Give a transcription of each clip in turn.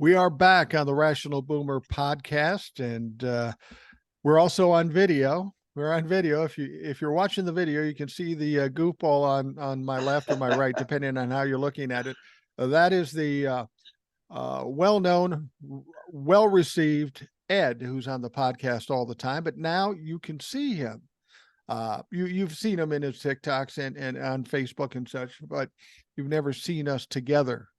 We are back on the Rational Boomer podcast, and we're also on video. We're on video. If you're watching the video, you can see the goofball on my left or my right, depending on how you're looking at it. That is the well-known, well-received Ed, who's on the podcast all the time. But now you can see him. You've seen him in his TikToks and on Facebook and such, but you've never seen us together,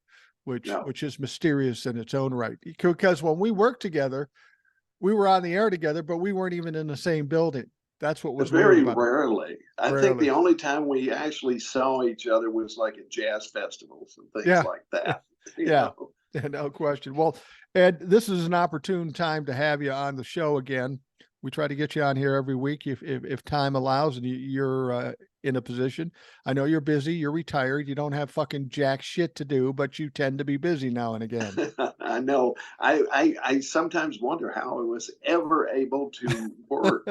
which is mysterious in its own right. Because when we worked together, we were on the air together, but we weren't even in the same building. That's what was very weird about rarely. I think the only time we actually saw each other was like at jazz festivals and things like that. Yeah, no question. Well, Ed, this is an opportune time to have you on the show again. We try to get you on here every week if time allows and you're in a position. I know you're busy, you're retired, you don't have fucking jack shit to do, but you tend to be busy now and again. I know. I sometimes wonder how I was ever able to work.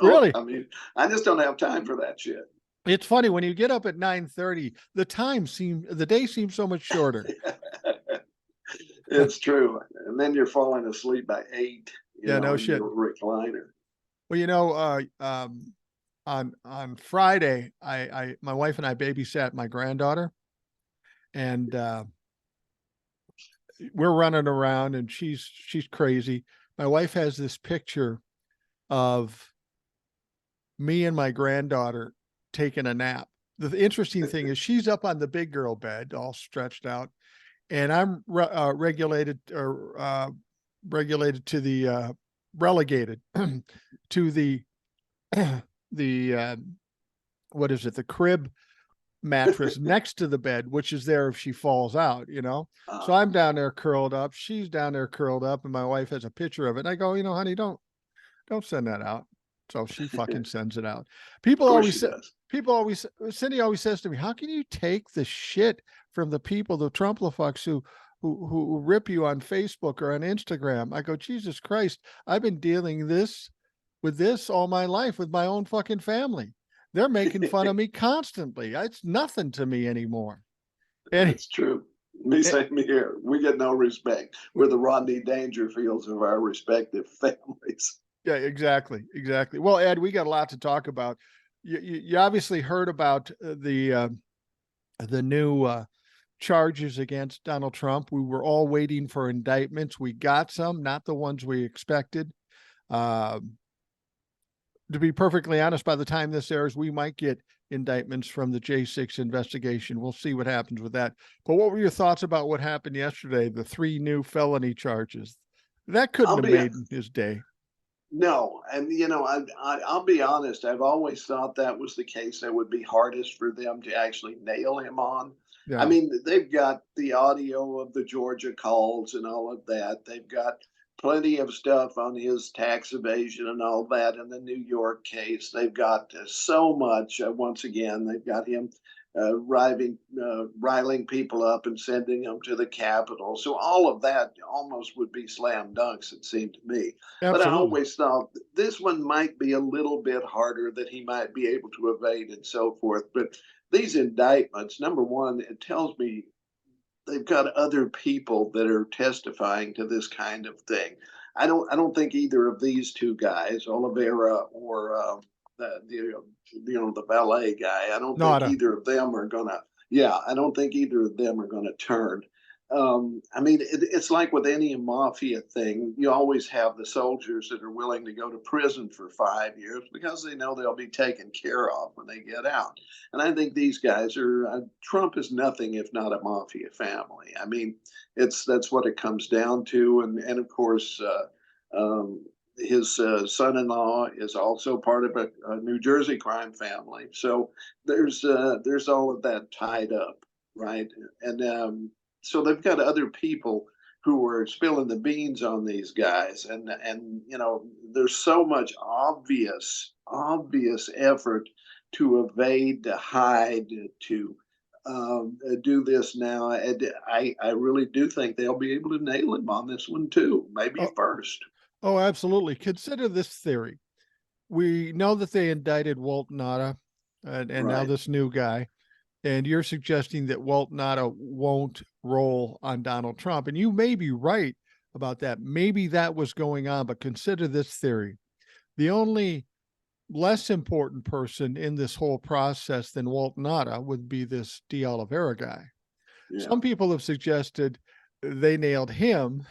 Really? I mean, I just don't have time for that shit. It's funny when you get up at 9:30, the day seems so much shorter. It's true. And then you're falling asleep by 8. No shit. Recliner. Well, on Friday, my wife and I babysat my granddaughter, and we're running around, and she's crazy. My wife has this picture of me and my granddaughter taking a nap. The interesting thing is she's up on the big girl bed, all stretched out, and I'm relegated to the what is it? The crib mattress next to the bed, which is there if she falls out, So I'm down there curled up. She's down there curled up, and my wife has a picture of it. And I go, honey, don't send that out. So she fucking sends it out. Cindy always says to me, how can you take the shit from the people, the Trumplefucks who rip you on Facebook or on Instagram? I go, Jesus Christ, I've been dealing with this all my life with my own fucking family. They're making fun of me constantly. It's nothing to me anymore. And it's true. Same here. We get no respect. We're the Rodney Dangerfields of our respective families. Yeah, exactly. Well, Ed, we got a lot to talk about. You obviously heard about the new charges against Donald Trump. We were all waiting for indictments. We got some, not the ones we expected. To be perfectly honest, by the time this airs, we might get indictments from the J6 investigation. We'll see what happens with that. But what were your thoughts about what happened yesterday? The 3 new felony charges. That couldn't have made his day. No, and I'll be honest. I've always thought that was the case that would be hardest for them to actually nail him on. Yeah. I mean, they've got the audio of the Georgia calls and all of that. They've got plenty of stuff on his tax evasion and all that in the New York case. They've got so much. Once again, they've got him riling people up and sending them to the Capitol. So all of that almost would be slam dunks, it seemed to me. Absolutely. But I always thought this one might be a little bit harder, that he might be able to evade and so forth. But these indictments, number one, it tells me they've got other people that are testifying to this kind of thing. I don't think either of these two guys, Oliveira or the ballet guy, I don't think either of them are gonna. Yeah, I don't think either of them are gonna turn. I mean, it's like with any mafia thing. You always have the soldiers that are willing to go to prison for 5 years because they know they'll be taken care of when they get out. And I think these guys are. Trump is nothing if not a mafia family. I mean, that's what it comes down to. And of course, his son-in-law is also part of a New Jersey crime family. So there's all of that tied up, right? And so they've got other people who are spilling the beans on these guys, and there's so much obvious effort to evade, to hide, to do this now. I really do think they'll be able to nail him on this one too, maybe first. Oh, absolutely. Consider this theory. We know that they indicted Walt Nauta and now this new guy. And you're suggesting that Walt Nada won't roll on Donald Trump. And you may be right about that. Maybe that was going on, but consider this theory. The only less important person in this whole process than Walt Nada would be this De Oliveira guy. Yeah. Some people have suggested they nailed him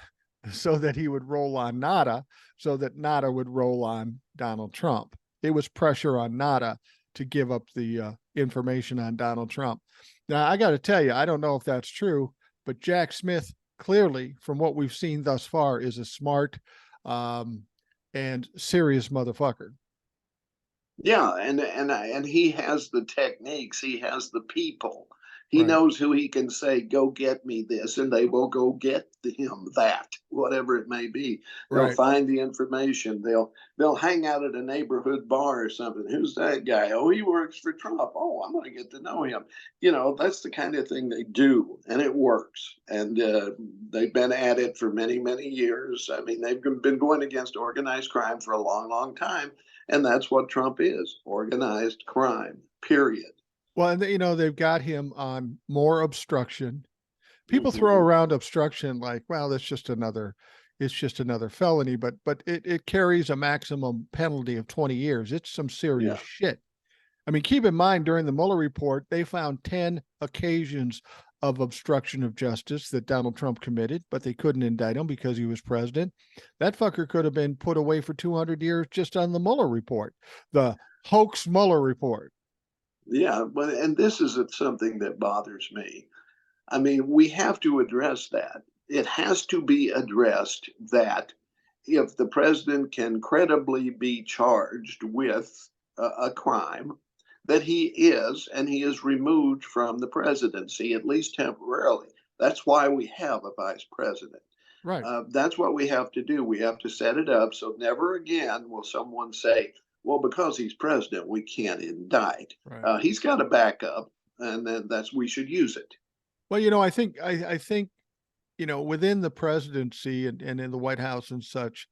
so that he would roll on Nada, so that Nada would roll on Donald Trump. It was pressure on Nada to give up the information on Donald Trump. Now, I got to tell you, I don't know if that's true, but Jack Smith, clearly, from what we've seen thus far, is a smart and serious motherfucker. Yeah, and he has the techniques. He has the people. He Right. knows who he can say, "Go get me this," and they will go get him that, whatever it may be. They'll Right. find the information. They'll hang out at a neighborhood bar or something. Who's that guy? Oh, he works for Trump. Oh, I'm going to get to know him. You know, that's the kind of thing they do, and it works. And they've been at it for many, many years. I mean, they've been going against organized crime for a long, long time. And that's what Trump is, organized crime, period. Well, and you know, they've got him on more obstruction. People throw Mm-hmm. around obstruction like, well, it's just another felony, but it carries a maximum penalty of 20 years. It's some serious Yeah. shit. I mean, keep in mind during the Mueller report, they found 10 occasions of obstruction of justice that Donald Trump committed, but they couldn't indict him because he was president. That fucker could have been put away for 200 years just on the Mueller report, the hoax Mueller report. Yeah. But, and this is something that bothers me. I mean, we have to address that. It has to be addressed that if the president can credibly be charged with a crime, that he is, and he is removed from the presidency, at least temporarily. That's why we have a vice president. Right. That's what we have to do. We have to set it up so never again will someone say, well, because he's president, we can't indict. Right. He's got a backup, and then we should use it. Well, you know, I think, you know, within the presidency and in the White House and such,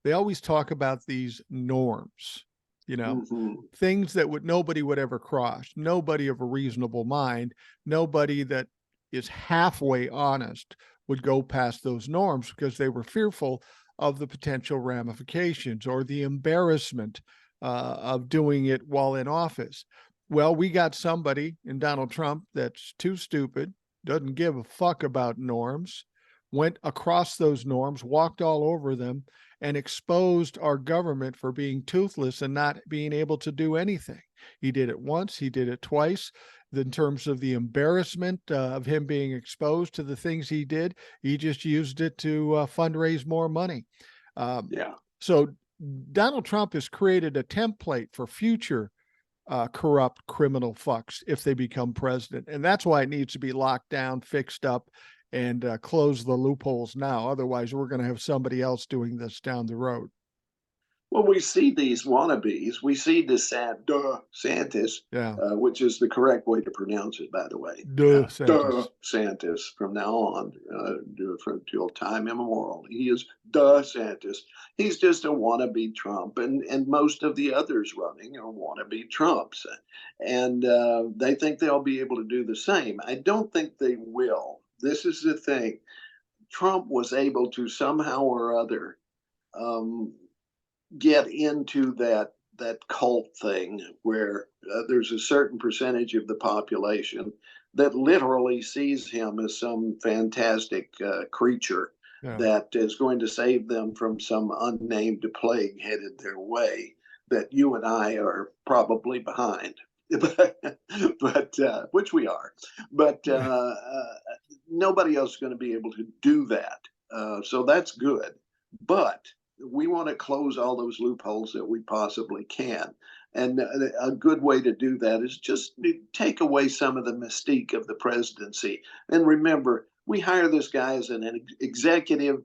they always talk about these norms, you know, Mm-hmm. things that nobody would ever cross, nobody of a reasonable mind, nobody that is halfway honest would go past those norms because they were fearful of the potential ramifications or the embarrassment of doing it while in office. Well, we got somebody in Donald Trump that's too stupid, doesn't give a fuck about norms, went across those norms, walked all over them, and exposed our government for being toothless and not being able to do anything. He did it once, he did it twice. In terms of the embarrassment of him being exposed to the things he did, he just used it to fundraise more money. Yeah. So Donald Trump has created a template for future corrupt criminal fucks if they become president. And that's why it needs to be locked down, fixed up, and close the loopholes now. Otherwise, we're going to have somebody else doing this down the road. Well, we see these wannabes. We see DeSantis, Yeah. which is the correct way to pronounce it, by the way. DeSantis. DeSantis from now on, till time immemorial. He is DeSantis. He's just a wannabe Trump, and most of the others running are wannabe Trumps. And they think they'll be able to do the same. I don't think they will. This is the thing. Trump was able to somehow or other get into that cult thing where there's a certain percentage of the population that literally sees him as some fantastic creature that is going to save them from some unnamed plague headed their way that you and I are probably behind. but which we are, but nobody else is going to be able to do that. So that's good. But we want to close all those loopholes that we possibly can. And a good way to do that is just take away some of the mystique of the presidency. And remember, we hire this guy as an executive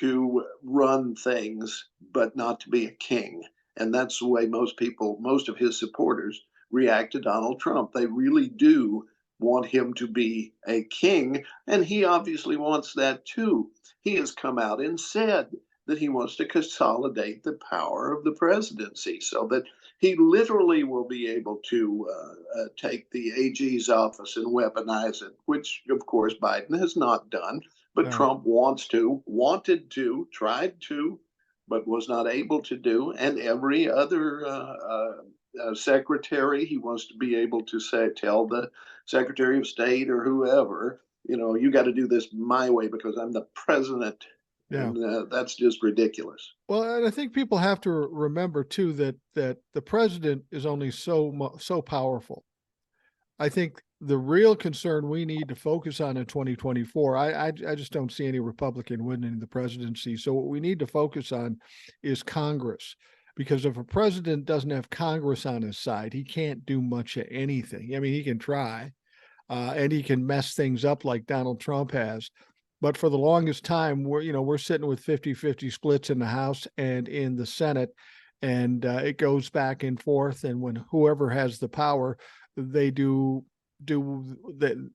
to run things, but not to be a king. And that's the way most of his supporters react to Donald Trump. They really do want him to be a king. And he obviously wants that too. He has come out and said that he wants to consolidate the power of the presidency so that he literally will be able to take the AG's office and weaponize it, which, of course, Biden has not done. But No. Trump wanted to, tried to, but was not able to do. And every other secretary, he wants to be able to tell the Secretary of State or whoever, you got to do this my way because I'm the president. Yeah. And that's just ridiculous. Well, and I think people have to remember too that the president is only so powerful. I think the real concern we need to focus on in 2024, I just don't see any Republican winning the presidency. So what we need to focus on is Congress, because if a president doesn't have Congress on his side, he can't do much of anything. I mean, he can try, and he can mess things up like Donald Trump has. But for the longest time, we're sitting with 50-50 splits in the House and in the Senate, and it goes back and forth. And when whoever has the power, they do that.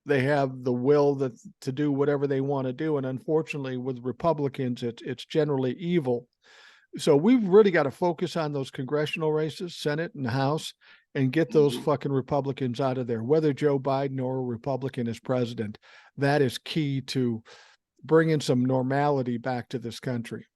They have the will to do whatever they want to do. And unfortunately, with Republicans, it's generally evil. So we've really got to focus on those congressional races, Senate and House, and get those fucking Republicans out of there, whether Joe Biden or a Republican is president. That is key to bringing some normality back to this country.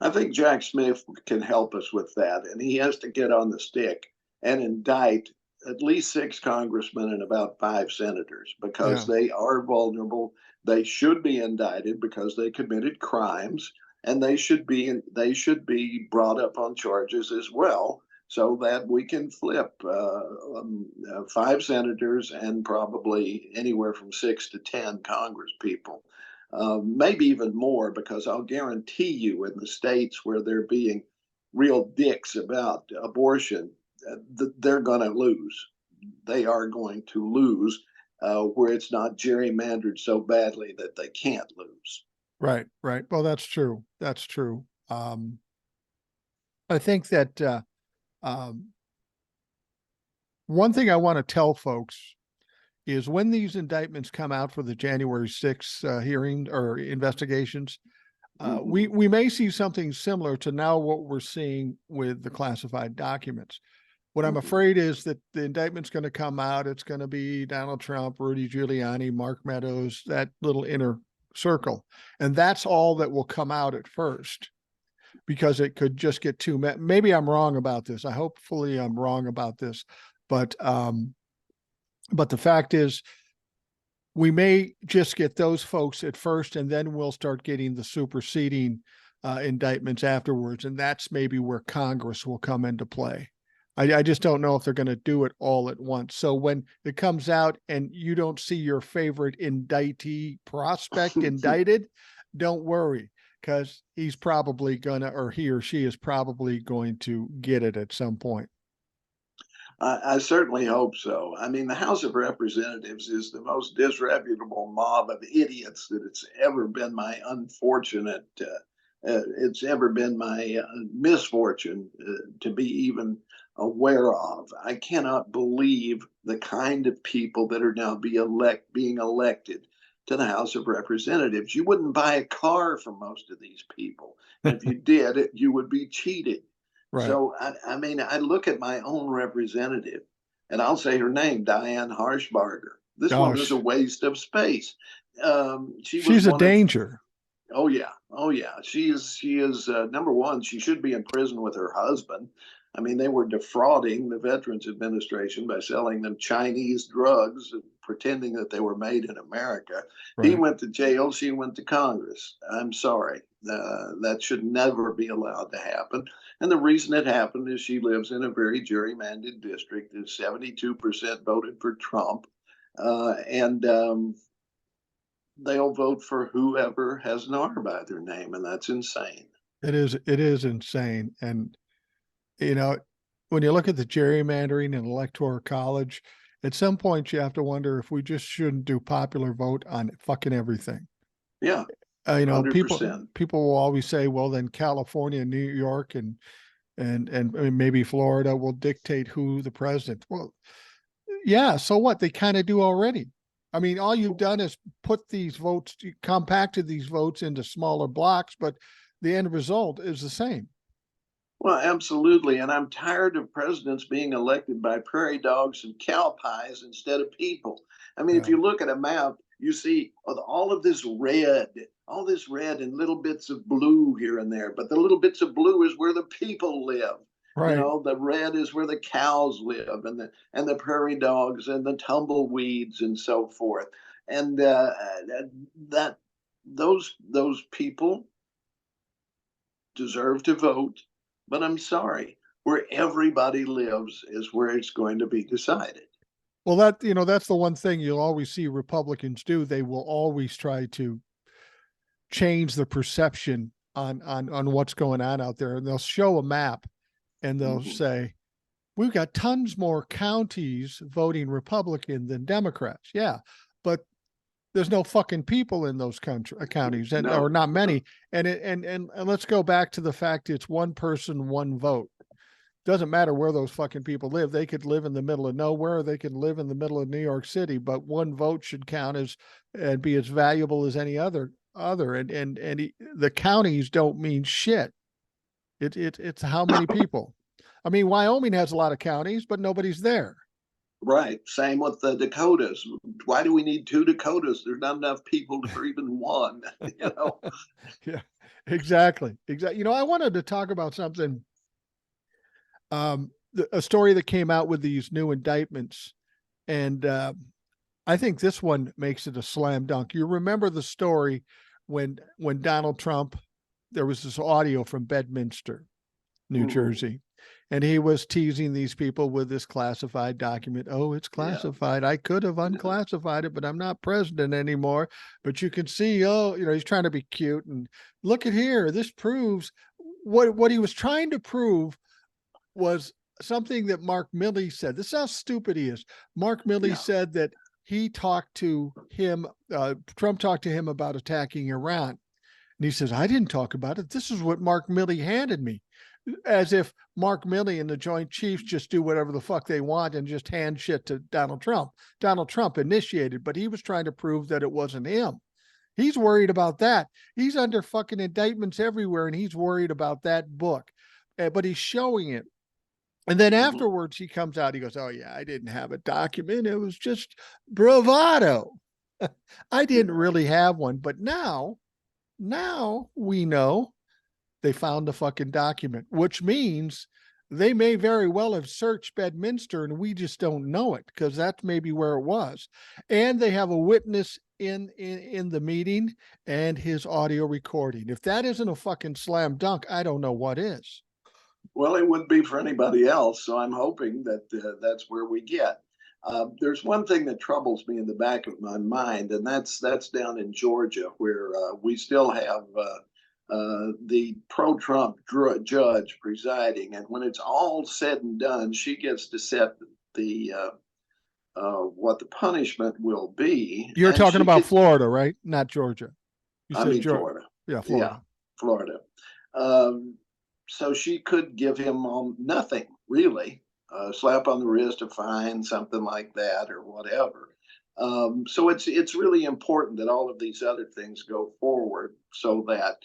I think Jack Smith can help us with that. And he has to get on the stick and indict at least 6 congressmen and about 5 senators because they are vulnerable. They should be indicted because they committed crimes, and they should be brought up on charges as well, so that we can flip 5 senators and probably anywhere from 6 to 10 Congress people, maybe even more, because I'll guarantee you in the states where they're being real dicks about abortion, they're going to lose. They are going to lose where it's not gerrymandered so badly that they can't lose. Right. Well, that's true. That's true. I think that one thing I want to tell folks is when these indictments come out for the January 6th hearing or investigations, we may see something similar to now what we're seeing with the classified documents. What I'm afraid is that the indictment's going to come out. It's going to be Donald Trump, Rudy Giuliani, Mark Meadows, that little inner circle. And that's all that will come out at first, because it could just get too maybe I'm wrong about this. Hopefully I'm wrong about this. But the fact is, we may just get those folks at first, and then we'll start getting the superseding indictments afterwards. And that's maybe where Congress will come into play. I just don't know if they're going to do it all at once. So when it comes out and you don't see your favorite indictee prospect indicted, don't worry, because he's probably or he or she is probably going to get it at some point. I certainly hope so. I mean, the House of Representatives is the most disreputable mob of idiots that it's ever been my unfortunate, it's ever been my misfortune to be even aware of. I cannot believe the kind of people that are now being elected to the House of Representatives. You wouldn't buy a car from most of these people. And if you did, you would be cheated. Right. So, I mean, I look at my own representative, and I'll say her name, Diane Harshbarger. This one is a waste of space. She's a danger. Oh yeah. She is number one. She should be in prison with her husband. I mean, they were defrauding the Veterans Administration by selling them Chinese drugs, pretending that they were made in America. Right. He went to jail. She went to Congress. I'm sorry. That should never be allowed to happen. And the reason it happened is she lives in a very gerrymandered district. And 72% voted for Trump. And they'll vote for whoever has an R by their name. And that's insane. It is insane. And when you look at the gerrymandering in electoral college, at some point you have to wonder if we just shouldn't do popular vote on fucking everything. Yeah. 100%. People will always say, well, then California, New York, and maybe Florida will dictate who the president. Well, yeah. So what? They kind of do already. I mean, all you've done is put these votes, compacted these votes into smaller blocks, but the end result is the same. Well, absolutely. And I'm tired of presidents being elected by prairie dogs and cow pies instead of people. I mean, if Yeah. you look at a map, you see all of this all this red and little bits of blue here and there. But the little bits of blue is where the people live. You Right. know, the red is where the cows live, and the prairie dogs and the tumbleweeds and so forth. And that those people deserve to vote, but I'm sorry, where everybody lives is where it's going to be decided. Well, that's the one thing you'll always see Republicans do. They will always try to change the perception on what's going on out there. And they'll show a map and they'll Mhm. say, we've got tons more counties voting Republican than Democrats. Yeah. But there's no fucking people in those counties, and or No, not many. And let's go back to the fact it's one person, one vote. Doesn't matter where those fucking people live. They could live in the middle of nowhere. They could live in the middle of New York City, but one vote should count as and be as valuable as any other. The counties don't mean shit. It's how many people. I mean, Wyoming has a lot of counties, but nobody's there. right. Same with the Dakotas. Why do we need two Dakotas? There's not enough people for even one. You know. Yeah, exactly. Exactly. I wanted to talk about something. A story that came out with these new indictments, and I think this one makes it a slam dunk. You remember the story when Donald Trump, there was this audio from Bedminster, New Mhm. Jersey, and he was teasing these people with this classified document. Oh, it's Yeah. classified. I could have Yeah. unclassified it, but I'm not president anymore. But you can see, oh, he's trying to be cute and look at here. This proves what he was trying to prove was something that Mark Milley said. This is how stupid he is. Mark Milley Yeah. said that he talked to him, Trump talked to him about attacking Iran. And he says, I didn't talk about it. This is what Mark Milley handed me. As if Mark Milley and the Joint Chiefs just do whatever the fuck they want and just hand shit to Donald Trump. Donald Trump initiated, but he was trying to prove that it wasn't him. He's worried about that. He's under fucking indictments everywhere and he's worried about that book. But he's showing it. And then Mhm. afterwards, he comes out, he goes, oh, yeah, I didn't have a document. It was just bravado. I didn't Yeah. really have one. But now we know they found the fucking document, which means they may very well have searched Bedminster and we just don't know it because that's maybe where it was. And they have a witness in the meeting and his audio recording. If that isn't a fucking slam dunk, I don't know what is. Well, it wouldn't be for anybody else. So I'm hoping that that's where we get. There's one thing that troubles me in the back of my mind, and that's down in Georgia, where we still have the pro-Trump judge presiding, and when it's all said and done, she gets to set the what the punishment will be, You're and talking she about could. Florida, right? Not Georgia. You I said mean, Georgia. Florida. Yeah, Yeah, Florida. Florida. Um, so she could give him nothing really, a slap on the wrist, a fine, something like that, or whatever. So it's really important that all of these other things go forward so that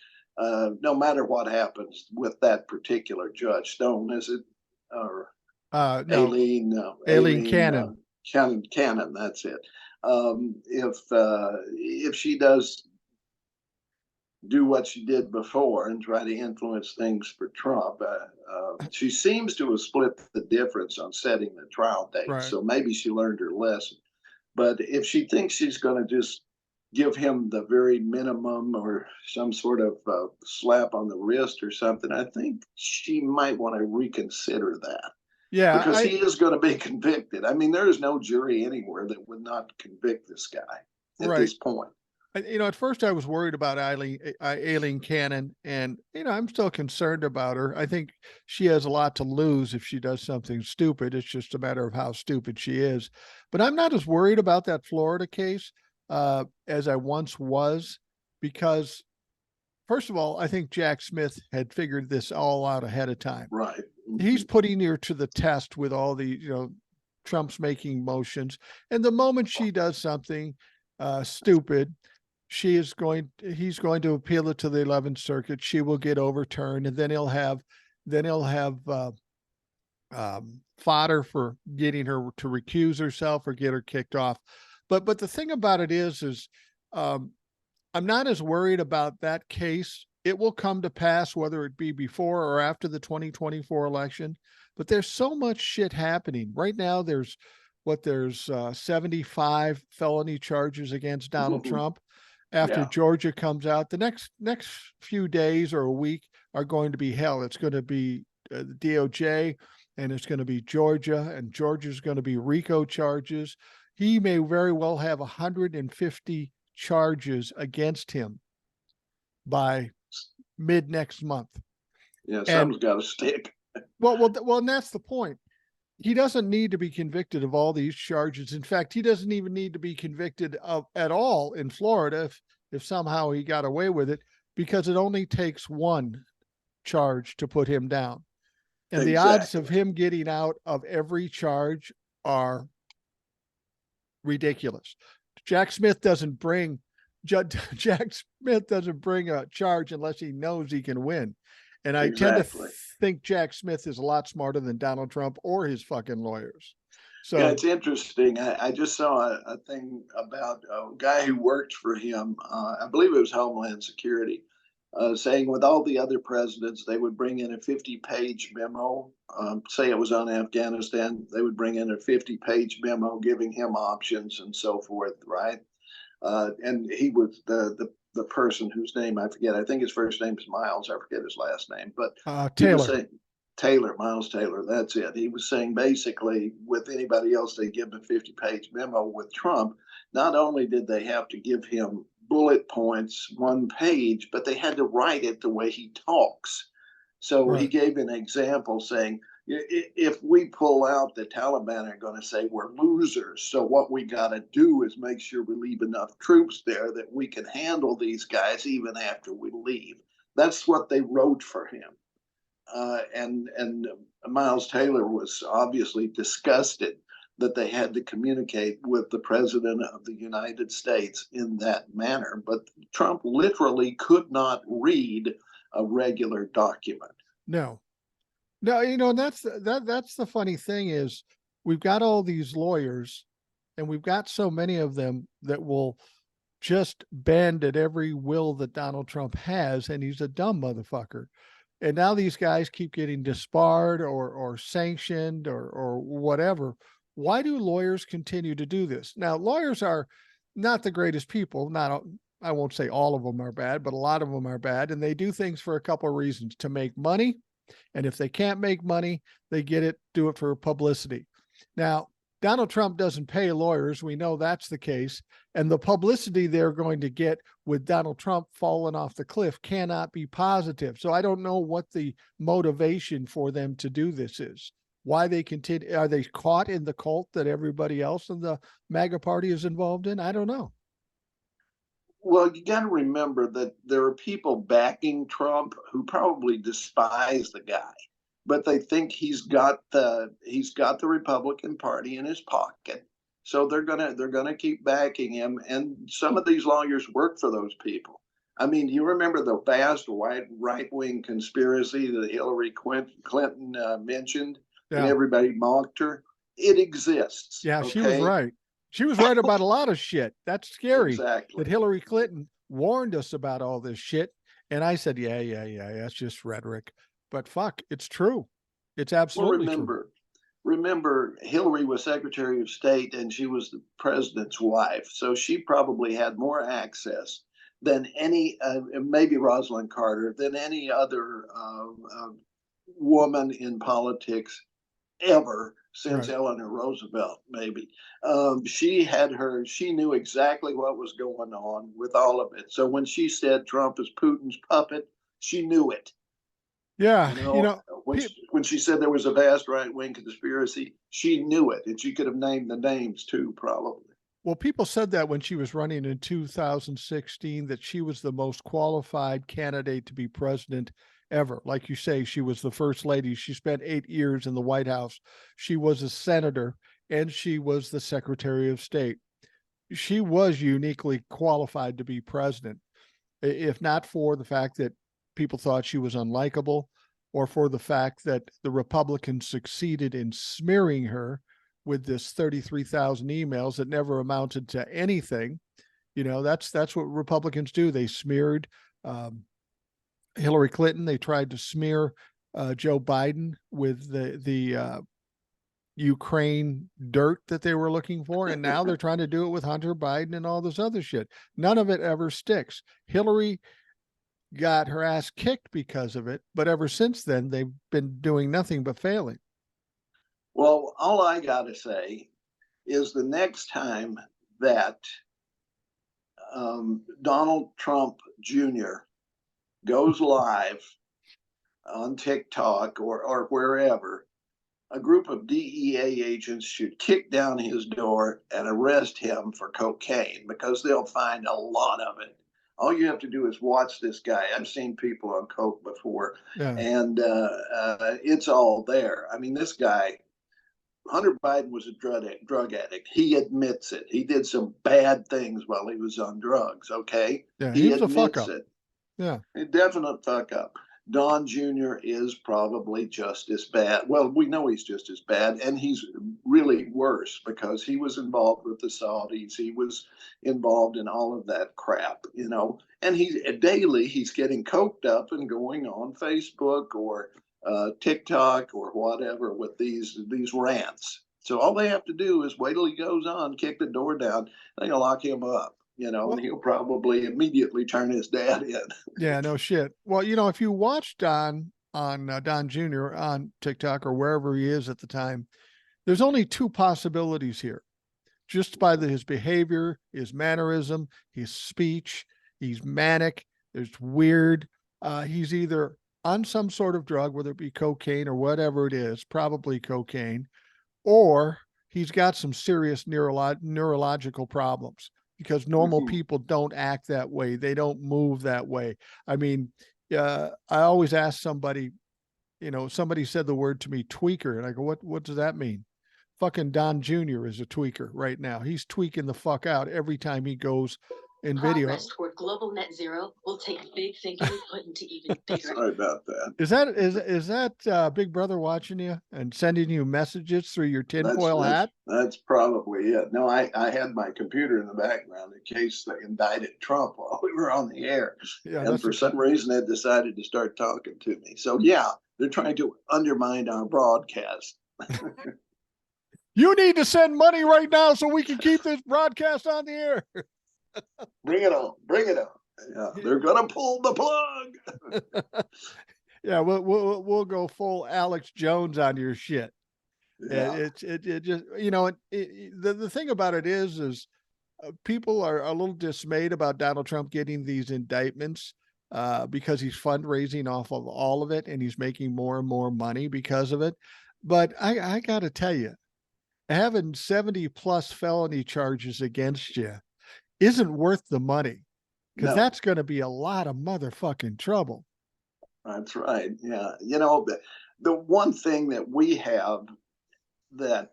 no matter what happens with that particular judge, Stone, is it, or No, Aileen Aileen Cannon. Cannon, that's it. If she does do what she did before and try to influence things for Trump. She seems to have split the difference on setting the trial date, Right. so maybe she learned her lesson. But if she thinks she's going to just give him the very minimum or some sort of slap on the wrist or something, I think she might want to reconsider that Yeah, because he is going to be convicted. I mean, there is no jury anywhere that would not convict this guy at right. this point. At first I was worried about Aileen Cannon, and I'm still concerned about her. I think she has a lot to lose if she does something stupid. It's just a matter of how stupid she is. But I'm not as worried about that Florida case as I once was, because first of all, I think Jack Smith had figured this all out ahead of time. Right. He's Mm-hmm. putting her to the test with all the Trump's making motions, and the moment she does something stupid, he's going to appeal it to the 11th Circuit. She will get overturned, and then he'll have then he'll have fodder for getting her to recuse herself or get her kicked off. But the thing about it is I'm not as worried about that case. It will come to pass, whether it be before or after the 2024 election. But there's so much shit happening right now. There's 75 felony charges against Donald Trump. After Georgia comes out, the next few days or a week are going to be hell. It's going to be the DOJ, and it's going to be Georgia, and Georgia's going to be RICO charges. He may very well have 150 charges against him by mid next month. Yeah, something's got to stick. Well, and that's the point. He doesn't need to be convicted of all these charges. In fact, he doesn't even need to be convicted of at all in Florida if somehow he got away with it, because it only takes one charge to put him down. And the odds of him getting out of every charge are ridiculous. Jack Smith doesn't bring a charge unless he knows he can win. And I tend to think Jack Smith is a lot smarter than Donald Trump or his fucking lawyers. So yeah, it's interesting. I just saw a thing about a guy who worked for him. I believe it was Homeland Security, saying with all the other presidents, they would bring in a 50-page memo. Say it was on Afghanistan, they would bring in a 50-page memo giving him options and so forth, right? And he was the person whose name I forget. I think his first name is Miles. I forget his last name, but Taylor. Miles Taylor. That's it. He was saying basically with anybody else, they give him a 50-page memo. With Trump, not only did they have to give him bullet points, one page, but they had to write it the way he talks. So he gave an example saying, if we pull out, the Taliban are going to say we're losers. So what we got to do is make sure we leave enough troops there that we can handle these guys even after we leave. That's what they wrote for him. And Miles Taylor was obviously disgusted that they had to communicate with the president of the United States in that manner. But Trump literally could not read a regular document. No, and that's the funny thing is we've got all these lawyers and we've got so many of them that will just bend at every will that Donald Trump has, and he's a dumb motherfucker. And now these guys keep getting disbarred or sanctioned or whatever. Why do lawyers continue to do this? Now, lawyers are not the greatest people. I won't say all of them are bad, but a lot of them are bad. And they do things for a couple of reasons: to make money. And if they can't make money, they do it for publicity. Now, Donald Trump doesn't pay lawyers. We know that's the case. And the publicity they're going to get with Donald Trump falling off the cliff cannot be positive. So I don't know what the motivation for them to do this is. Why they continue. Are they caught in the cult that everybody else in the MAGA party is involved in? I don't know. Well, you got to remember that there are people backing Trump who probably despise the guy, but they think he's got the Republican Party in his pocket, so they're gonna keep backing him. And some of these lawyers work for those people. I mean, you remember the vast right-wing conspiracy that Hillary Clinton mentioned, and everybody mocked her? It exists. Yeah, she was right. She was right about a lot of shit. That's scary. Exactly. That Hillary Clinton warned us about all this shit. And I said, yeah, that's just rhetoric. But fuck, it's true. It's absolutely true. Remember, Hillary was Secretary of State and she was the president's wife. So she probably had more access than any, maybe Rosalind Carter, than any other woman in politics ever since Eleanor Roosevelt, maybe. She knew exactly what was going on with all of it. So when she said Trump is Putin's puppet, she knew it. Yeah. When she said there was a vast right-wing conspiracy, she knew it. And she could have named the names too, probably. Well, people said that when she was running in 2016, that she was the most qualified candidate to be president ever. Like you say, she was the first lady. She spent 8 years in the White House. She was a senator and she was the Secretary of State. She was uniquely qualified to be president, if not for the fact that people thought she was unlikable. or for the fact that the Republicans succeeded in smearing her with this 33,000 emails that never amounted to anything. You know, that's what Republicans do. They smeared Hillary Clinton. They tried to smear Joe Biden with the Ukraine dirt that they were looking for, and now they're trying to do it with Hunter Biden and all this other shit. None of it ever sticks. Hillary got her ass kicked because of it, but ever since then they've been doing nothing but failing. Well, all I got to say is the next time that Donald Trump Jr. goes live on TikTok or wherever, a group of DEA agents should kick down his door and arrest him for cocaine, because they'll find a lot of it. All you have to do is watch this guy. I've seen people on coke before, Yeah. and it's all there. I mean, this guy, Hunter Biden, was a drug addict. He admits it. He did some bad things while he was on drugs. Okay, Yeah, he was a fuck admits up. it. Yeah, A definite fuck up. Don Jr. is probably just as bad. Well, we know he's just as bad, and he's really worse because he was involved with the Saudis. He was involved in all of that crap, you know. And he's getting coked up and going on Facebook or TikTok or whatever with these rants. So all they have to do is wait till he goes on, kick the door down, they're gonna lock him up. You know, well, and he'll probably immediately turn his dad in. yeah, no shit. Well, you know, if you watch Don on Don Jr. on TikTok or wherever he is at the time, there's only two possibilities here. Just by his behavior, his mannerism, his speech, he's manic. There's weird. He's either on some sort of drug, whether it be cocaine or whatever it is, probably cocaine, or he's got some serious neurological problems, because normal people don't act that way. They don't move that way. I mean, I always ask somebody, you know, somebody said the word to me, tweaker. And I go, what does that mean? Fucking Don Jr. is a tweaker right now. He's tweaking the fuck out every time he goes in video. Progress toward global net zero will take big thinking and put into even bigger. Sorry about that. Is that Big Brother watching you and sending you messages through your tinfoil hat? That's probably it. No, I had my computer in the background in case they indicted Trump while we were on the air. Yeah, and for some reason, it decided to start talking to me. So, yeah, they're trying to undermine our broadcast. You need to send money right now so we can keep this broadcast on the air. Bring it on. Bring it on. Yeah, they're going to pull the plug. Yeah, we'll go full Alex Jones on your shit. Yeah. It just, you know, the thing about it is people are a little dismayed about Donald Trump getting these indictments because he's fundraising off of all of it and he's making more and more money because of it. But I got to tell you, having 70 plus felony charges against you isn't worth the money, because that's going to be a lot of motherfucking trouble. That's right. Yeah. You know, the one thing that we have that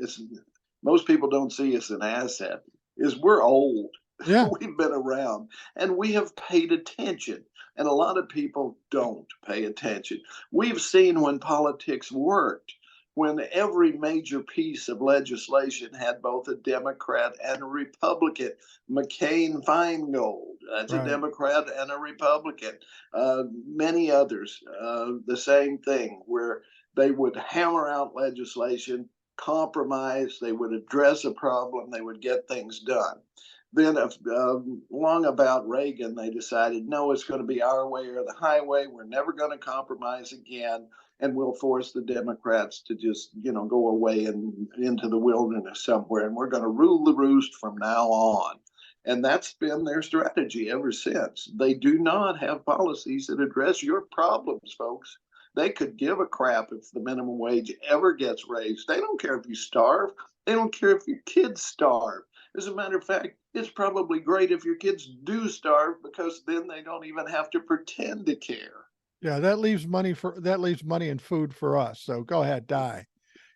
is, most people don't see as an asset is we're old. Yeah. We've been around and we have paid attention. And a lot of people don't pay attention. We've seen when politics worked, when every major piece of legislation had both a Democrat and a Republican. McCain-Feingold, that's right, a Democrat and a Republican. Many others, the same thing, where they would hammer out legislation, compromise, they would address a problem, they would get things done. Then long about Reagan, they decided, no, it's going to be our way or the highway. We're never going to compromise again. And we'll force the Democrats to just, you know, go away and into the wilderness somewhere. And we're going to rule the roost from now on. And that's been their strategy ever since. They do not have policies that address your problems, folks. They could give a crap if the minimum wage ever gets raised. They don't care if you starve. They don't care if your kids starve. As a matter of fact, it's probably great if your kids do starve, because then they don't even have to pretend to care. Yeah, that leaves money and food for us. So go ahead, die.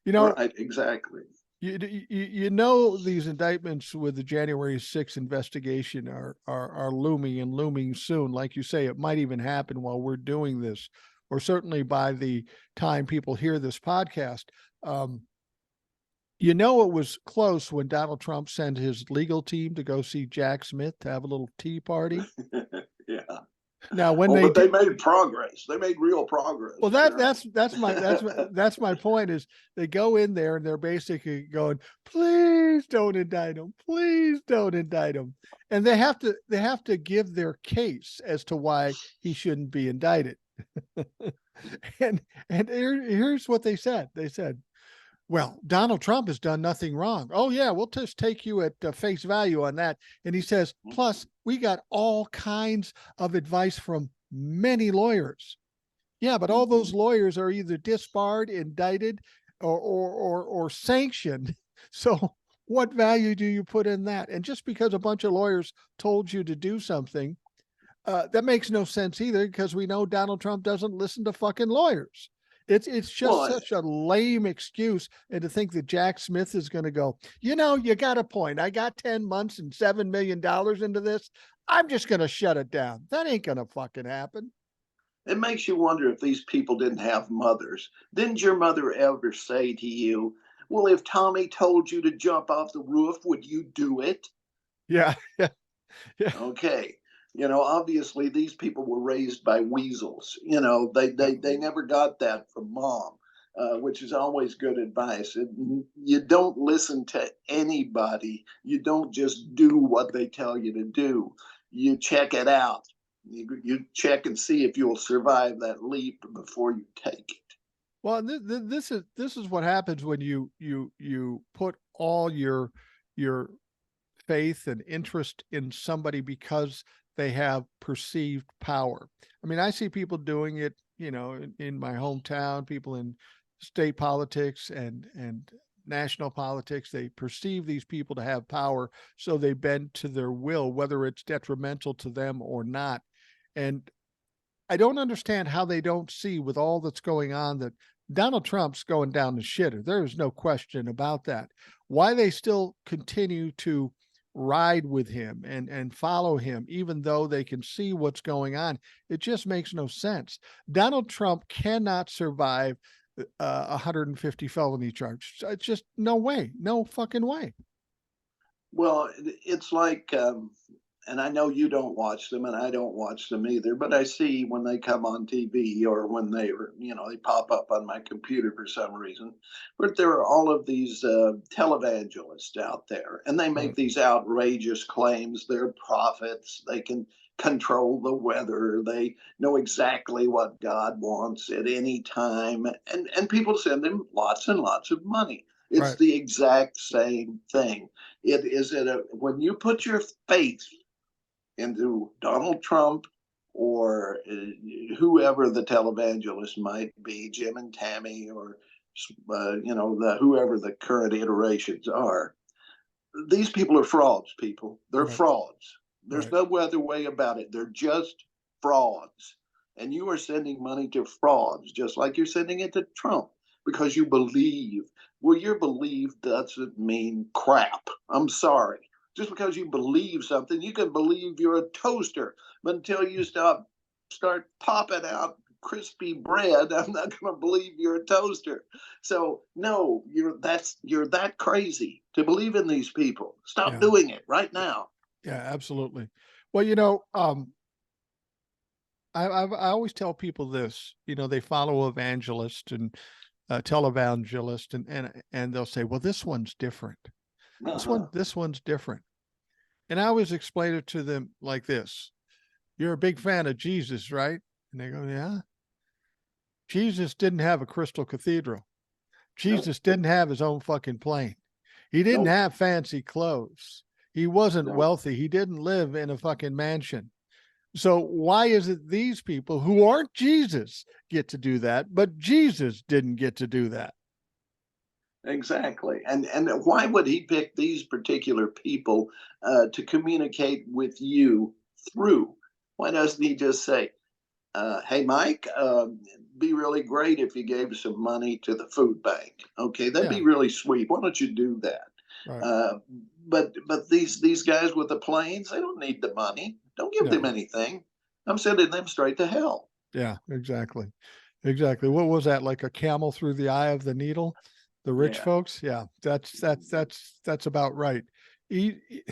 You know, right, exactly. You know, these indictments with the January 6th investigation are looming and looming soon. Like you say, it might even happen while we're doing this or certainly by the time people hear this podcast. You know, it was close when Donald Trump sent his legal team to go see Jack Smith to have a little tea party. Yeah. Now, when but they made progress. They made real progress. Well, that's my point is they go in there and they're basically going, please don't indict him. Please don't indict him. And they have to give their case as to why he shouldn't be indicted. and here's what they said. They said, well, Donald Trump has done nothing wrong. Oh, yeah, we'll just take you at face value on that. And he says, plus, we got all kinds of advice from many lawyers. Yeah, but all those lawyers are either disbarred, indicted, or sanctioned. So what value do you put in that? And just because a bunch of lawyers told you to do something, that makes no sense either, because we know Donald Trump doesn't listen to fucking lawyers. It's just such a lame excuse. And to think that Jack Smith is going to go, you know, you got a point. I got 10 months and $7 million into this. I'm just going to shut it down. That ain't going to fucking happen. It makes you wonder if these people didn't have mothers. Didn't your mother ever say to you, well, if Tommy told you to jump off the roof, would you do it? Yeah. Yeah. Okay. You know, obviously these people were raised by weasels. You know, they never got that from mom, which is always good advice. You don't listen to anybody. You don't just do what they tell you to do. You check it out. You check and see if you'll survive that leap before you take it. Well, this is what happens when you put all your faith and interest in somebody because they have perceived power. I mean, I see people doing it, you know, in my hometown, people in state politics and national politics. They perceive these people to have power, so they bend to their will, whether it's detrimental to them or not. And I don't understand how they don't see, with all that's going on, that Donald Trump's going down the shitter. There is no question about that. Why they still continue to ride with him and follow him, even though they can see what's going on, it just makes no sense. Donald Trump cannot survive 150 felony charges. It's just no way, no fucking way. Well, it's like, and I know you don't watch them and I don't watch them either, but I see when they come on TV or when they pop up on my computer for some reason. But there are all of these televangelists out there, and they make these outrageous claims. They're prophets. They can control the weather. They know exactly what God wants at any time. And people send them lots and lots of money. It's the exact same thing. When you put your faith into Donald Trump or whoever the televangelist might be, Jim and Tammy, or whoever the current iterations are. These people are frauds, people. They're frauds. There's no other way about it. They're just frauds. And you are sending money to frauds, just like you're sending it to Trump, because you believe. Well, your belief doesn't mean crap. I'm sorry. Just because you believe something, you can believe you're a toaster, but until you start popping out crispy bread, I'm not going to believe you're a toaster. So no, you're that crazy to believe in these people. Stop doing it right now. Yeah, absolutely. Well, you know, I always tell people this. You know, they follow evangelists and televangelists, and they'll say, well, this one's different. This one's different. And I always explain it to them like this. You're a big fan of Jesus, right? And they go, yeah. Jesus didn't have a crystal cathedral. Jesus didn't have his own fucking plane. He didn't have fancy clothes. He wasn't wealthy. He didn't live in a fucking mansion. So why is it these people who aren't Jesus get to do that, but Jesus didn't get to do that? Exactly. And why would he pick these particular people to communicate with you through? Why doesn't he just say, hey, Mike, be really great if you gave some money to the food bank. Okay, that'd be really sweet. Why don't you do that? Right. But these guys with the planes, they don't need the money. Don't give them anything. I'm sending them straight to hell. Yeah, exactly. Exactly. What was that? Like a camel through the eye of the needle? The rich Yeah. folks? Yeah, that's about right. E- e-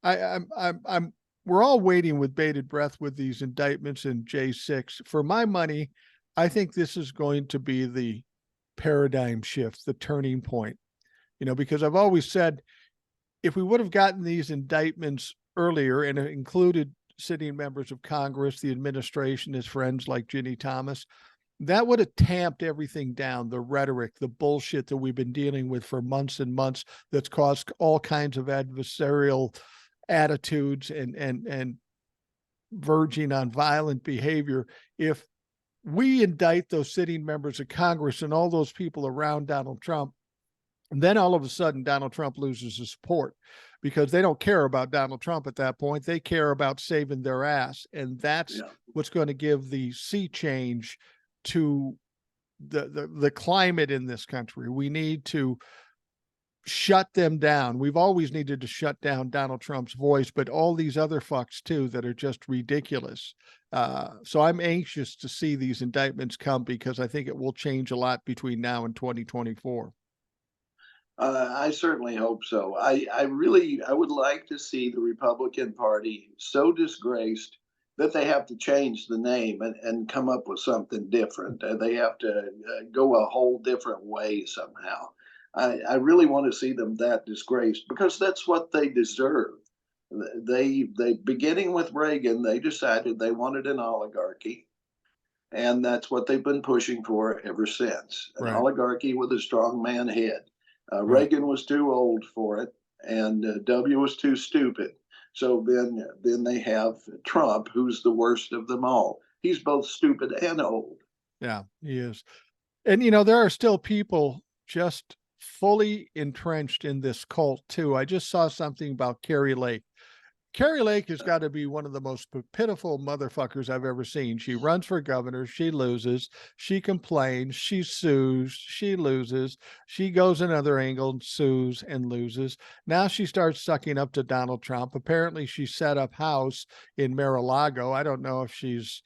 I'm we're all waiting with bated breath with these indictments in J6. For my money, I think this is going to be the paradigm shift, the turning point. Because I've always said if we would have gotten these indictments earlier and it included sitting members of Congress, the administration, his friends like Ginny Thomas, that would have tamped everything down, the rhetoric, the bullshit that we've been dealing with for months and months that's caused all kinds of adversarial attitudes and verging on violent behavior. If we indict those sitting members of Congress and all those people around Donald Trump, and then all of a sudden Donald Trump loses his support because they don't care about Donald Trump at that point. They care about saving their ass. And that's what's going to give the sea change to the climate in this country. We need to shut them down. We've always needed to shut down Donald Trump's voice, but all these other fucks too that are just ridiculous. So I'm anxious to see these indictments come because I think it will change a lot between now and 2024. I certainly hope so. I would like to see the Republican Party so disgraced that they have to change the name and come up with something different. They have to go a whole different way somehow. I really want to see them that disgraced because that's what they deserve. They beginning with Reagan, they decided they wanted an oligarchy. And that's what they've been pushing for ever since, an oligarchy with a strong man head. Reagan was too old for it, and W was too stupid. So then they have Trump, who's the worst of them all. He's both stupid and old. Yeah, he is. And there are still people just fully entrenched in this cult too. I just saw something about Carrie Lake. Carrie Lake has got to be one of the most pitiful motherfuckers I've ever seen. She runs for governor. She loses. She complains. She sues. She loses. She goes another angle and sues and loses. Now she starts sucking up to Donald Trump. Apparently she set up house in Mar-a-Lago. I don't know if she's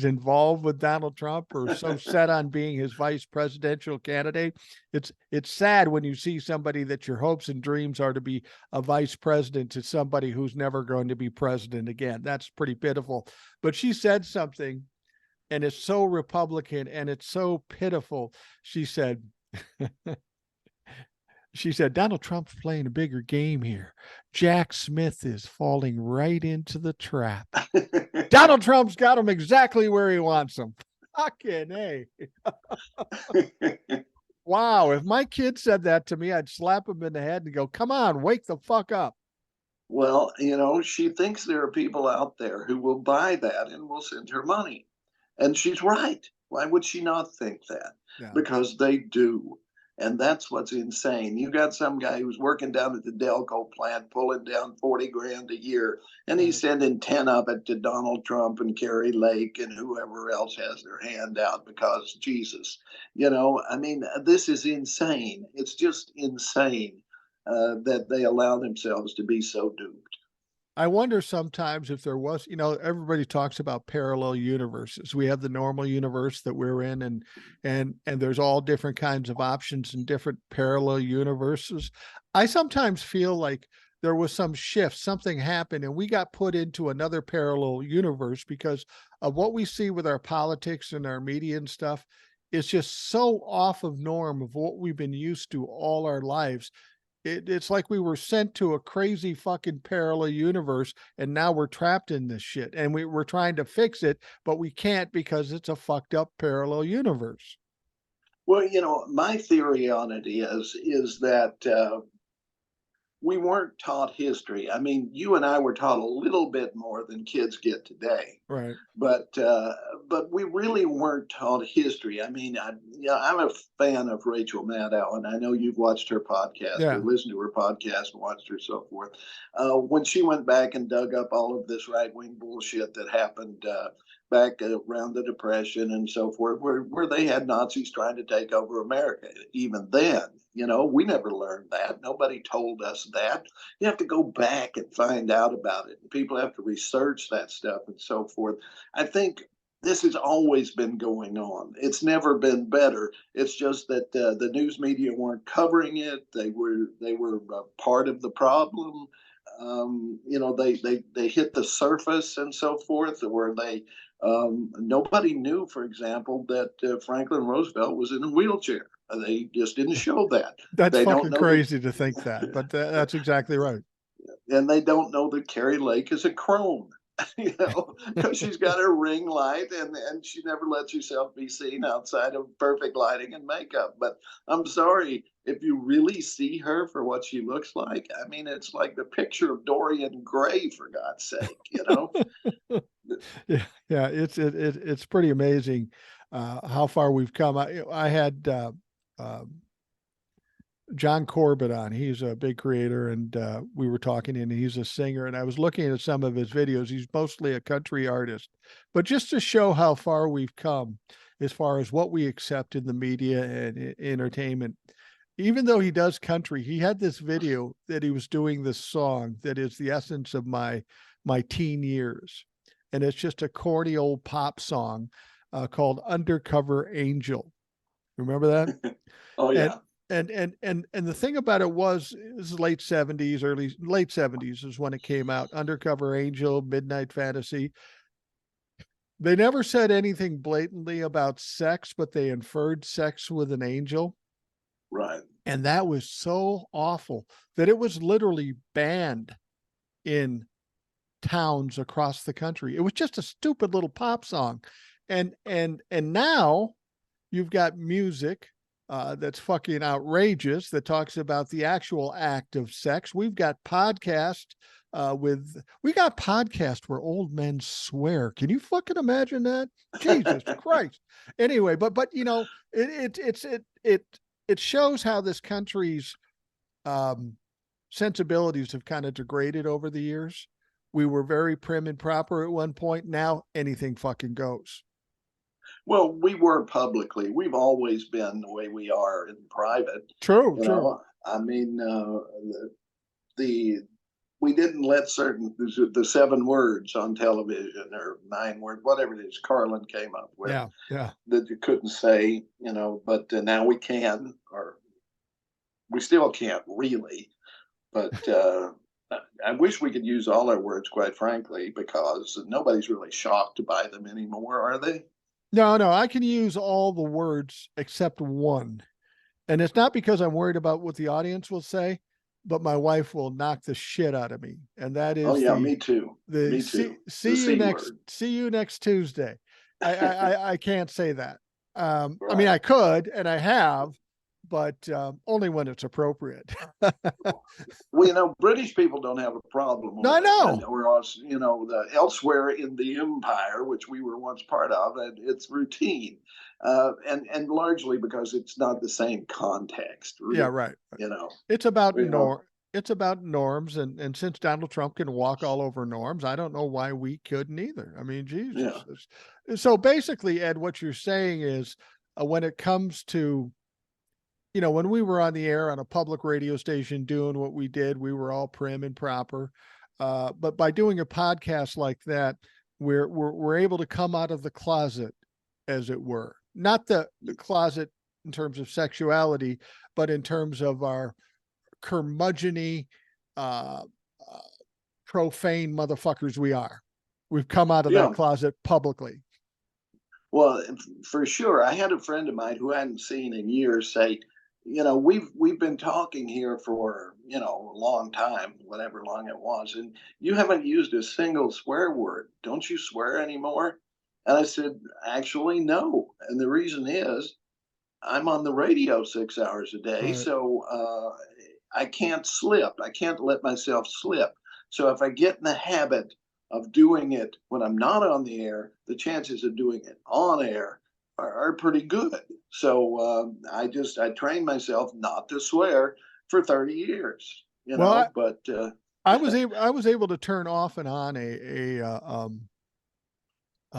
involved with Donald Trump or so set on being his vice presidential candidate. It's sad when you see somebody that your hopes and dreams are to be a vice president to somebody who's never going to be president again. That's pretty pitiful. But she said something, and it's so Republican and it's so pitiful. She said, Donald Trump's playing a bigger game here. Jack Smith is falling right into the trap. Donald Trump's got him exactly where he wants him. Fucking A. Wow. If my kid said that to me, I'd slap him in the head and go, come on, wake the fuck up. Well, she thinks there are people out there who will buy that and will send her money. And she's right. Why would she not think that? Yeah. Because they do. And that's what's insane. You got some guy who's working down at the Delco plant, pulling down 40 grand a year, and he's sending 10 of it to Donald Trump and Carrie Lake and whoever else has their hand out because Jesus, this is insane. It's just insane that they allow themselves to be so duped. I wonder sometimes if there was, everybody talks about parallel universes. We have the normal universe that we're in, and there's all different kinds of options in different parallel universes. I sometimes feel like there was some shift, something happened, and we got put into another parallel universe because of what we see with our politics and our media and stuff. It's just so off of norm of what we've been used to all our lives. It's like we were sent to a crazy fucking parallel universe and now we're trapped in this shit and we're trying to fix it, but we can't because it's a fucked up parallel universe. Well, my theory on it is that we weren't taught history. I mean, you and I were taught a little bit more than kids get today. Right. But we really weren't taught history. I mean, I'm a fan of Rachel Maddow, and I know you've watched her podcast or listened to her podcast and watched her so forth. When she went back and dug up all of this right-wing bullshit that happened back around the Depression and so forth, where they had Nazis trying to take over America. Even then, we never learned that. Nobody told us that. You have to go back and find out about it. People have to research that stuff and so forth. I think this has always been going on. It's never been better. It's just that the news media weren't covering it. They were part of the problem. They hit the surface and so forth, where they nobody knew, for example, that Franklin Roosevelt was in a wheelchair. They just didn't show that. That's They don't fucking know crazy to think that, but that's exactly right. and they don't know that Carrie Lake is a crone. Because she's got a ring light and she never lets herself be seen outside of perfect lighting and makeup. But I'm sorry, if you really see her for what she looks like, I mean, it's like the picture of Dorian Gray, for God's sake. Yeah, it's pretty amazing how far we've come. I had John Corbett on. He's a big creator, and we were talking, and he's a singer. And I was looking at some of his videos. He's mostly a country artist, but just to show how far we've come as far as what we accept in the media and entertainment. Even though he does country, he had this video that he was doing this song that is the essence of my teen years, and it's just a corny old pop song called "Undercover Angel." Remember that? Oh And yeah. and the thing about it was late 70s, late 70s is when it came out. Undercover Angel, Midnight Fantasy. They never said anything blatantly about sex, but they inferred sex with an angel. Right. And that was so awful that it was literally banned in towns across the country. It was just a stupid little pop song. And now you've got music that's fucking outrageous that talks about the actual act of sex. We've got podcast we got podcast where old men swear. Can you fucking imagine that? Jesus Christ. Anyway, but it shows how this country's sensibilities have kind of degraded over the years. We were very prim and proper at one point. Now anything fucking goes. Well, we were publicly. We've always been the way we are in private. True. I mean, the we didn't let the 7 words on television, or 9 words, whatever it is, Carlin came up with. Yeah. That you couldn't say, but now we can, or we still can't really. But I wish we could use all our words, quite frankly, because nobody's really shocked by them anymore, are they? No, I can use all the words except one. And it's not because I'm worried about what the audience will say, but my wife will knock the shit out of me. And that is, oh yeah, me too. Me too. See you next Tuesday. I can't say that. Right. I mean, I could, and I have, but only when it's appropriate. Well, British people don't have a problem with I know. Whereas, elsewhere in the empire, which we were once part of, it's routine. And largely because it's not the same context. Really, yeah, right. It's about it's about norms, and since Donald Trump can walk all over norms, I don't know why we couldn't either. I mean, Jesus. Yeah. So basically, Ed, what you're saying is when it comes to, when we were on the air on a public radio station doing what we did, we were all prim and proper. But by doing a podcast like that, we're able to come out of the closet, as it were. Not the closet in terms of sexuality, but in terms of our curmudgeon-y, profane motherfuckers we are. We've come out of that closet publicly. Well, for sure. I had a friend of mine who I hadn't seen in years say, we've been talking here for, a long time, whatever long it was, and you haven't used a single swear word. Don't you swear anymore? And I said, actually, no. And the reason is I'm on the radio 6 hours a day. Right. So I can't slip. I can't let myself slip. So if I get in the habit of doing it when I'm not on the air, the chances of doing it on air are pretty good. So I trained myself not to swear for 30 years, but I was able to turn off and on a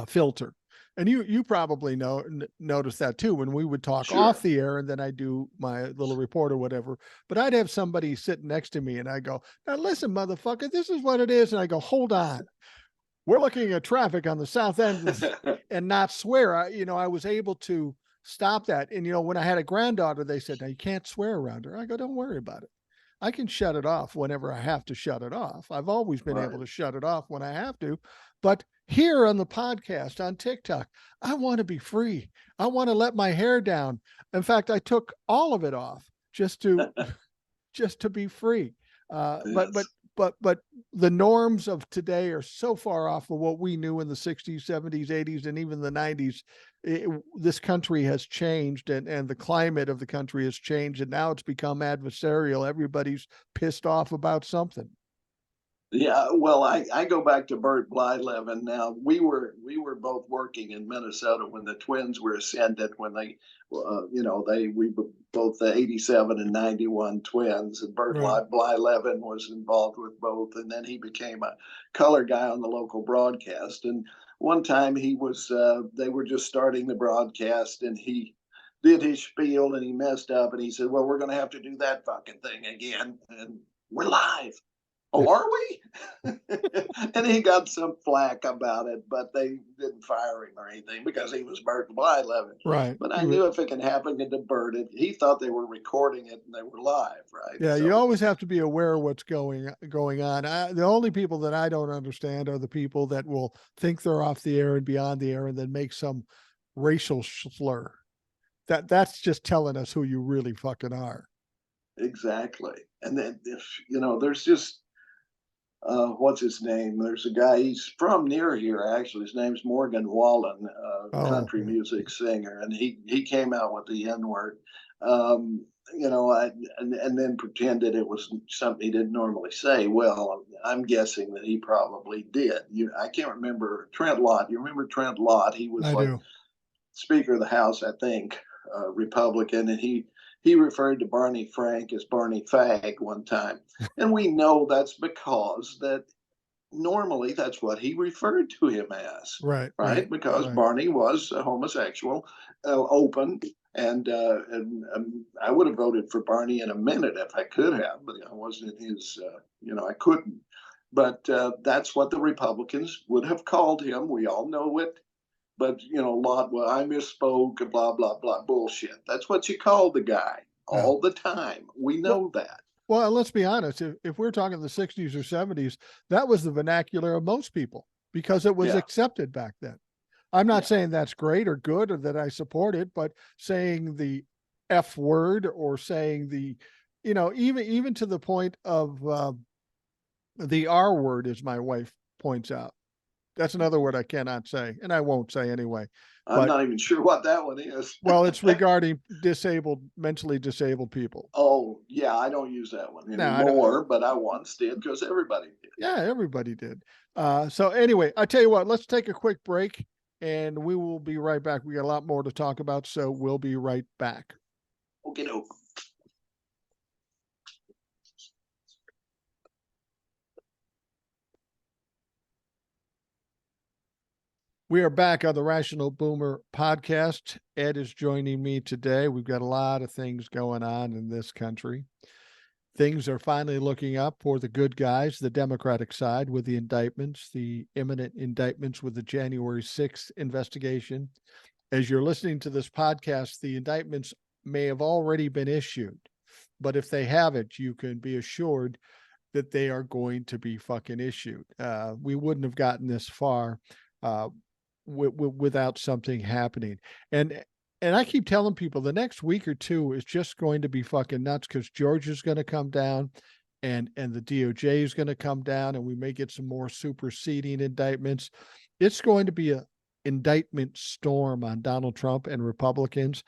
filter. And you probably notice that too, when we would talk off the air and then I do my little report or whatever, but I'd have somebody sitting next to me and I go, now listen, motherfucker, this is what it is. And I go, hold on. we're looking at traffic on the south end and not swear. I was able to stop that. And, when I had a granddaughter, they said, now you can't swear around her. I go, don't worry about it. I can shut it off whenever I have to shut it off. I've always been able to shut it off when I have to. But here on the podcast, on TikTok, I want to be free. I want to let my hair down. In fact, I took all of it off just to be free. But the norms of today are so far off of what we knew in the 60s, 70s, 80s, and even the 90s. This country has changed, and the climate of the country has changed, and now it's become adversarial. Everybody's pissed off about something. Yeah, well, I go back to Bert Blyleven. Now we were both working in Minnesota when the Twins were ascended. When they, we were both the '87 and '91 Twins, and Bert Blyleven was involved with both. And then he became a color guy on the local broadcast. And one time he was, they were just starting the broadcast, and he did his spiel, and he messed up, and he said, "Well, we're going to have to do that fucking thing again, and we're live." Oh, are we? And he got some flack about it, but they didn't fire him or anything because he was Bert Blyleven. Right. But I knew if it can happen to Bert, he thought they were recording it and they were live, right? Yeah, so you always have to be aware of what's going on. The only people that I don't understand are the people that will think they're off the air and beyond the air and then make some racial slur. That's just telling us who you really fucking are. Exactly. And then there's just what's his name? There's a guy, he's from near here, actually. His name's Morgan Wallen, country music singer, and he came out with the N-word. And then pretended it was something he didn't normally say. Well, I'm guessing that he probably did. I can't remember Trent Lott. You remember Trent Lott? He was Speaker of the House, I think, Republican, and he referred to Barney Frank as Barney Fag one time. And we know that's because that normally that's what he referred to him as. Right? Because Barney was a homosexual, open, and I would have voted for Barney in a minute if I could have, but I wasn't his, I couldn't. But that's what the Republicans would have called him. We all know it. But, Lott, well, I misspoke, blah, blah, blah, bullshit. That's what you call the guy all the time. We know that. Well, let's be honest. If we're talking the 60s or 70s, that was the vernacular of most people because it was accepted back then. I'm not saying that's great or good or that I support it, but saying the F word or saying the, even to the point of the R word, as my wife points out. That's another word I cannot say, and I won't say anyway. I'm not even sure what that one is. Well, it's regarding mentally disabled people. Oh, yeah, I don't use that one anymore, but I once did because everybody did. Yeah, everybody did. So anyway, I tell you what, let's take a quick break, and we will be right back. We got a lot more to talk about, so we'll be right back. Okay, no. We are back on the Rational Boomer podcast. Ed is joining me today. We've got a lot of things going on in this country. Things are finally looking up for the good guys, the Democratic side, with the indictments, the imminent indictments with the January 6th investigation. As you're listening to this podcast, the indictments may have already been issued, but if they haven't, you can be assured that they are going to be fucking issued. We wouldn't have gotten this far without something happening. And I keep telling people the next week or two is just going to be fucking nuts because Georgia's going to come down and the DOJ is going to come down and we may get some more superseding indictments. It's going to be a indictment storm on Donald Trump and Republicans.